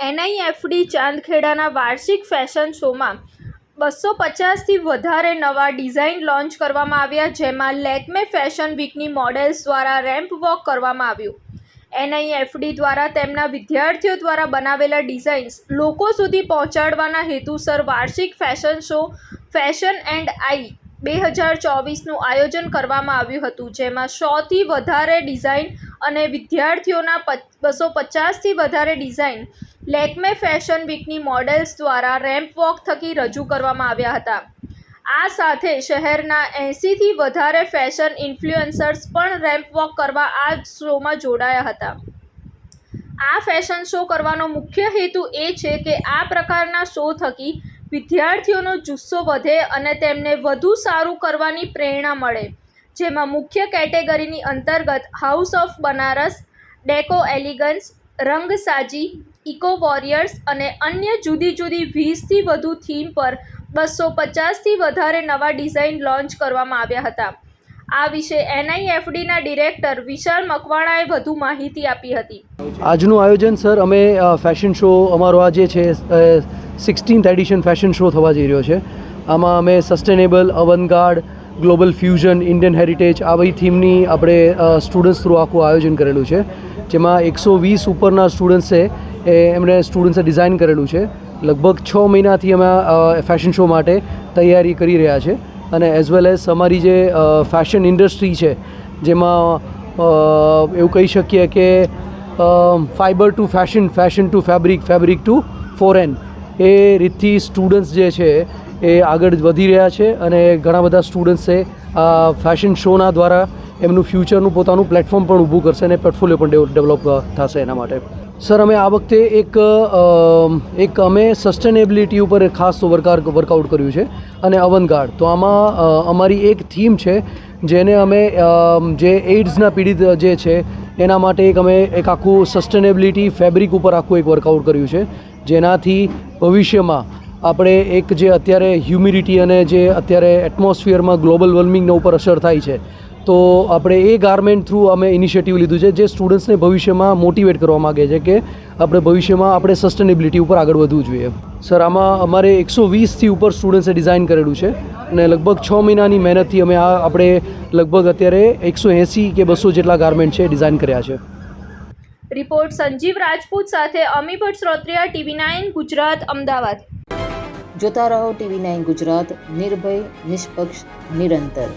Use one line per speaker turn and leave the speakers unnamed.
એનઆઈએફડી ચાંદખેડાના વાર્ષિક ફેશન શોમાં 250થી વધારે નવા ડિઝાઇન લોન્ચ કરવામાં આવ્યા, જેમાં લેક્મે ફેશન વીકની મોડેલ્સ દ્વારા રેમ્પ વોક કરવામાં આવ્યું. એનઆઈએફડી દ્વારા તેમના વિદ્યાર્થીઓ દ્વારા બનાવેલા ડિઝાઇન્સ લોકો સુધી પહોંચાડવાના હેતુસર વાર્ષિક fashion show fashion and I 2024નું આયોજન કરવામાં આવ્યું હતું, જેમાં 100થી વધારે ડિઝાઇન અને વિદ્યાર્થીઓના 250થી વધારે ડિઝાઇન લેક્મે ફેશન વીકની મોડેલ્સ દ્વારા રેમ્પ વોક થકી રજૂ કરવામાં આવ્યા હતા. આ સાથે શહેરના 80થી વધારે ફેશન ઇન્ફ્લુએન્સર્સ પણ રેમ્પ વોક કરવા આ શોમાં જોડાયા હતા. આ ફેશન શો કરવાનો મુખ્ય હેતુ એ છે કે આ પ્રકારના શો થકી વિદ્યાર્થીઓનો જુસ્સો વધે અને તેમને વધુ સારું કરવાની પ્રેરણા મળે, જેમાં મુખ્ય કેટેગરીની અંતર્ગત house of Banaras, deco elegance, Rangsaji, eco warriors અને અન્ય જુદી જુદી 20થી વધુ થીમ પર 250થી વધારે નવા ડિઝાઇન લોન્ચ કરવામાં આવ્યા હતા. આ વિશે એનઆઈએફડીના ડિરેક્ટર વિશાલ મકવાણાએ વધુ માહિતી આપી હતી.
આજનું આયોજન સર અમે ફેશન શો અમારો આ જે છે 16th એડિશન ફેશન શો થવા જઈ રહ્યો છે. આમાં અમે sustainable, avant garde, global fusion, Indian heritage આ બધી થીમની આપણે સ્ટુડન્ટ્સ થ્રુ આખું આયોજન કરેલું છે, જેમાં 120 ઉપરના સ્ટુડન્ટ્સે એમણે સ્ટુડન્ટ્સે ડિઝાઇન કરેલું છે. લગભગ 6 મહિનાથી અમે ફેશન શો માટે તૈયારી કરી રહ્યા છે અને એઝ વેલ એઝ અમારી જે ફેશન ઇન્ડસ્ટ્રી છે, જેમાં એવું કહી શકીએ કે fibre to fashion, fashion to fabric, fabric to foreign એ રીતથી સ્ટુડન્ટ્સ જે છે એ આગળ વધી રહ્યા છે અને ઘણા બધા સ્ટુડન્ટ્સે આ ફેશન શોના દ્વારા એમનું ફ્યુચરનું પોતાનું પ્લેટફોર્મ પણ ઊભું કરશે અને પોર્ટફોલિયો પણ ડેવલપ થશે એના માટે. સર અમે આ વખતે એક અમે સસ્ટેનેબિલિટી ઉપર ખાસ વર્કઆઉટ કર્યું છે અને અવનગાર્ડ. તો આમાં અમારી એક થીમ છે જેને અમે જે એઇડ્સના પીડિત જે છે એના માટે અમે એક આખું સસ્ટેનેબિલિટી ફેબ્રિક ઉપર આખું એક વર્કઆઉટ કર્યું છે, જેનાથી ભવિષ્યમાં આપણે એક જે અત્યારે હ્યુમિડિટી અને જે અત્યારે એટમોસ્ફિયરમાં ગ્લોબલ વોર્મિંગના ઉપર અસર થાય છે, તો આપણે એ ગાર્મેન્ટ થ્રુ અમે ઇનિશિયેટિવ લીધું છે જે સ્ટુડન્ટ્સને ભવિષ્યમાં મોટિવેટ કરવા માગે છે કે આપણે ભવિષ્યમાં આપણે સસ્ટેનેબિલિટી ઉપર આગળ વધવું જોઈએ. સર આમાં અમારે 120થી ઉપર સ્ટુડન્ટ્સે ડિઝાઇન કરેલું છે અને લગભગ 6 મહિનાની મહેનતથી અમે આપણે લગભગ અત્યારે 180 કે 200 જેટલા ગાર્મેન્ટ છે ડિઝાઇન કર્યા છે.
રિપોર્ટ સંજીવ રાજપૂત સાથે અમી ભટ્ટ શ્રોત્રિયા, TV9 ગુજરાત, અમદાવાદ.
જોતા રહો TV9 ગુજરાત, નિર્ભય, નિષ્પક્ષ, નિરંતર.